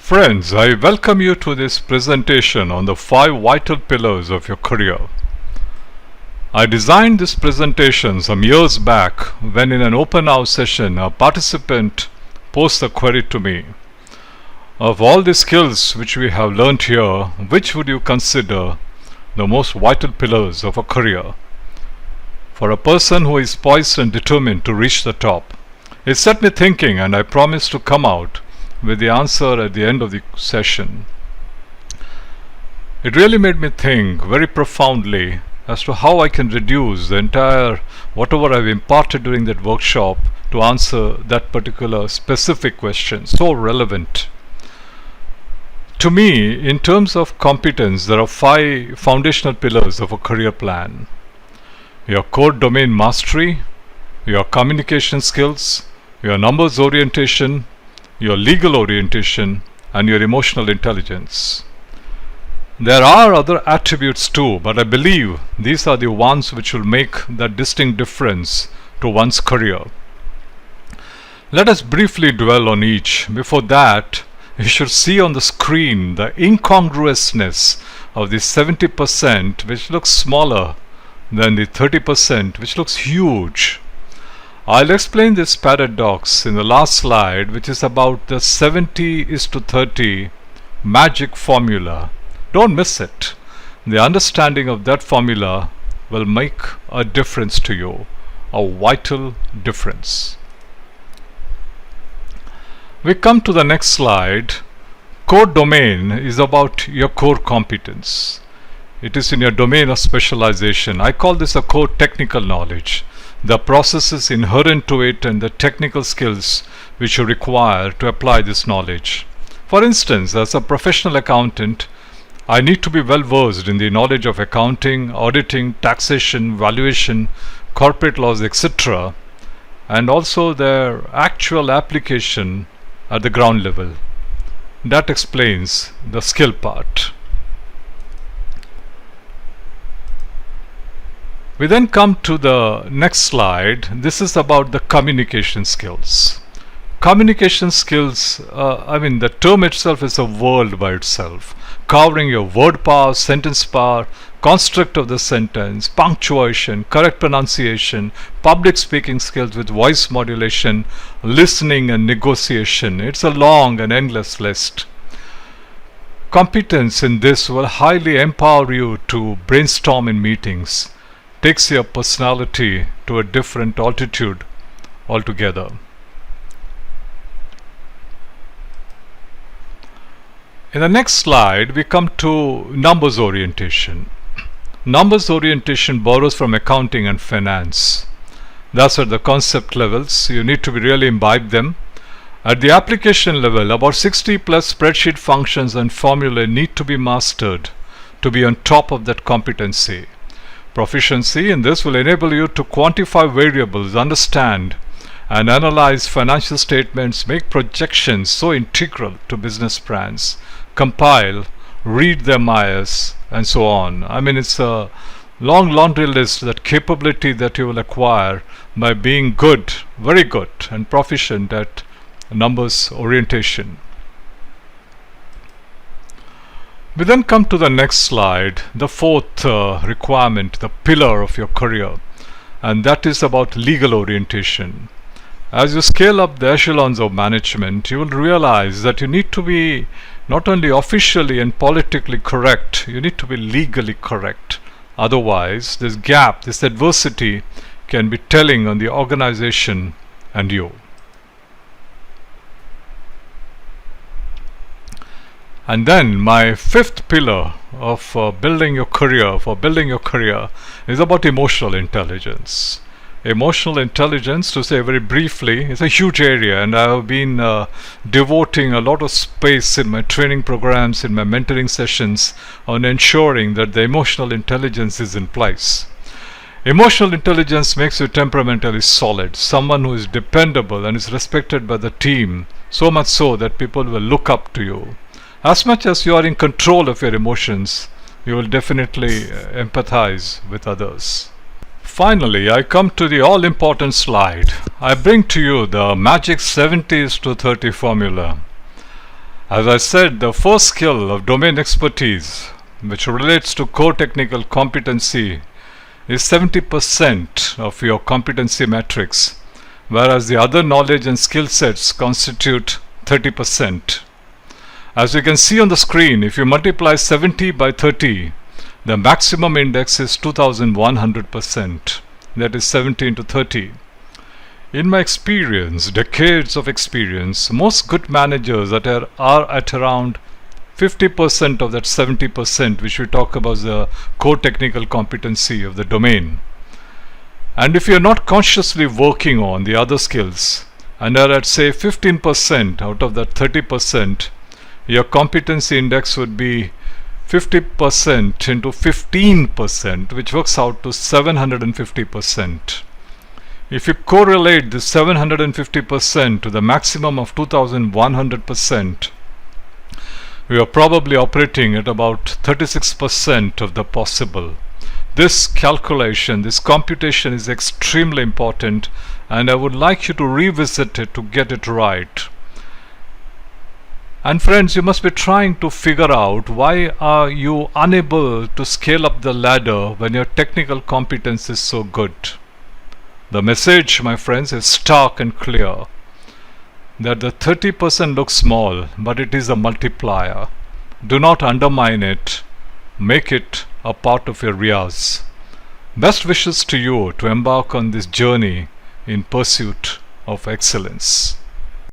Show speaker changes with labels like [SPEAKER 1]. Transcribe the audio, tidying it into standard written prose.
[SPEAKER 1] Friends, I welcome you to this presentation on the 5 vital pillars of your career. I designed this presentation some years back when in an open house session a participant posed the query to me. Of all the skills which we have learnt here, which would you consider the most vital pillars of a career? For a person who is poised and determined to reach the top, it set me thinking, and I promised to come out with the answer at the end of the session. It really made me think very profoundly as to how I can reduce the entire whatever I've imparted during that workshop to answer that particular specific question, so relevant. To me, in terms of competence, there are 5 foundational pillars of a career plan. Your core domain mastery, your communication skills, your numbers orientation, your legal orientation, and your emotional intelligence. There are other attributes too, but I believe these are the ones which will make that distinct difference to one's career. Let us briefly dwell on each. Before that, you should see on the screen the incongruousness of the 70% which looks smaller than the 30% which looks huge. I'll explain this paradox in the last slide, which is about the 70:30 magic formula. Don't miss it. The understanding of that formula will make a difference to you, a vital difference. We come to the next slide. Core domain is about your core competence. It is in your domain of specialization. I call this a core technical knowledge. The processes inherent to it and the technical skills which you require to apply this knowledge. For instance, as a professional accountant, I need to be well versed in the knowledge of accounting, auditing, taxation, valuation, corporate laws, etc., and also their actual application at the ground level. That explains the skill part. We then come to the next slide. This is about the communication skills. Communication skills, the term itself is a world by itself, covering your word power, sentence power, construct of the sentence, punctuation, correct pronunciation, public speaking skills with voice modulation, listening and negotiation. It's a long and endless list. Competence in this will highly empower you to brainstorm in meetings, takes your personality to a different altitude altogether. In the next slide, we come to numbers orientation. Numbers orientation borrows from accounting and finance. That's at the concept levels. You need to really imbibe them. At the application level, about 60 plus spreadsheet functions and formulae need to be mastered to be on top of that competency. Proficiency in this will enable you to quantify variables, understand and analyze financial statements, make projections so integral to business plans, compile, read their MIS, and so on. It's a long laundry list, that capability that you will acquire by being good, very good and proficient at numbers orientation. We then come to the next slide, the 4th requirement, the pillar of your career, and that is about legal orientation. As you scale up the echelons of management, you will realize that you need to be not only officially and politically correct, you need to be legally correct. Otherwise, this gap, this adversity can be telling on the organization and you. And then my 5th pillar of building your career is about emotional intelligence. Emotional intelligence, to say very briefly, is a huge area, and I have been devoting a lot of space in my training programs, in my mentoring sessions, on ensuring that the emotional intelligence is in place. Emotional intelligence makes you temperamentally solid, someone who is dependable and is respected by the team, so much so that people will look up to you. As much as you are in control of your emotions, you will definitely empathize with others. Finally, I come to the all-important slide. I bring to you the magic 70:30 formula. As I said, the first skill of domain expertise, which relates to core technical competency, is 70% of your competency matrix, whereas the other knowledge and skill sets constitute 30%. As you can see on the screen, if you multiply 70 by 30, the maximum index is 2100%. That is 70 into 30. In my experience, decades of experience, most good managers are at around 50% of that 70% which we talk about the core technical competency of the domain. And if you're not consciously working on the other skills and are at say 15% out of that 30%, your competency index would be 50% into 15%, which works out to 750%. If you correlate this 750% to the maximum of 2100%, we are probably operating at about 36% of the possible. This calculation, this computation is extremely important, and I would like you to revisit it to get it right. And friends, you must be trying to figure out why are you unable to scale up the ladder when your technical competence is so good. The message, my friends, is stark and clear that the 30% looks small, but it is a multiplier. Do not undermine it. Make it a part of your riyaz. Best wishes to you to embark on this journey in pursuit of excellence.